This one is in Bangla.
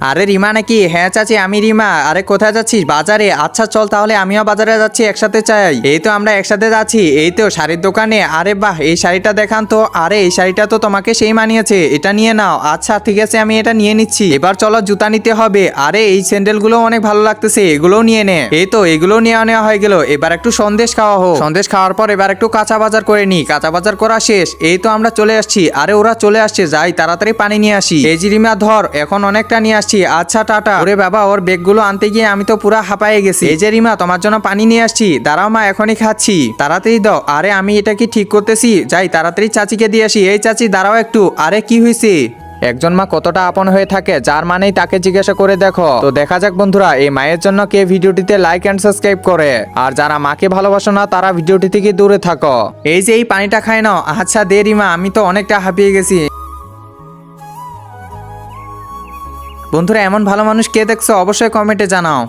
আরে রিমা নাকি? হ্যাঁ চাচি আমি রিমা। আরে কোথায় যাচ্ছিস? বাজারে? আচ্ছা চল তাহলে আমিও বাজারে যাচ্ছি, একসাথে চাই। এই তো আমরা একসাথে যাচ্ছি। এই তো শাড়ির দোকানে। আরে বাহ, এই শাড়িটা দেখান তো। আরে এই শাড়িটা তো তোমাকে সেই মানিয়েছে, এটা নিয়ে নাও। আচ্ছা ঠিক আছে, আমি এটা নিয়ে নিচ্ছি। এবার চলো জুতা নিতে হবে। আরে এই স্যান্ডেলগুলো অনেক ভালো লাগতেছে, এগুলোও নিয়ে নে। এই তো এগুলো নেওয়া হয়ে গেল। এবার একটু সন্দেশ খাওয়া হোক। সন্দেশ খাওয়ার পর এবার একটু কাঁচা বাজার করে নি। কাঁচা বাজার করা শেষ। এই তো আমরা চলে আসছি। আরে ওরা চলে আসছে, যাই তাড়াতাড়ি পানি নিয়ে আসি। এই যে রিমা ধর, এখন অনেকটা নিয়ে আসছি। আচ্ছা টাটা। ওরে বাবা, ওর ব্যাগগুলো আনতে গিয়ে আমি তো পুরা হাঁপায়ে গেছি। এই যে রিমা, তোমার জন্য পানি নিয়ে আসছি। দাঁড়াও মা, এখনই খাচ্ছি। তাড়াতাড়ি দাও। আরে আমি এটা কি ঠিক করতেছি? যাই তাড়াতাড়ি চাচিকে দিয়ে আসি। এই চাচি দাঁড়াও একটু। আরে কি হয়েছে? একজন মা কতটা আপন হয়ে থাকে, যার মানেই তাকে জিজ্ঞাসা করে দেখো। তো দেখা যাক বন্ধুরা, এই মায়ের জন্য কে ভিডিওটিতে লাইক এন্ড সাবস্ক্রাইব করে। আর যারা মাকে ভালোবাসো না, তারা ভিডিওটি থেকে দূরে থাকো। এই যে এই পানিটা খাই নাও। আচ্ছা দে রিমা, আমি তো অনেকটা হাঁপিয়ে গেছি। বন্ধুরা, এমন ভালো মানুষ কে দেখছো? অবশ্যই কমেন্টে জানাও।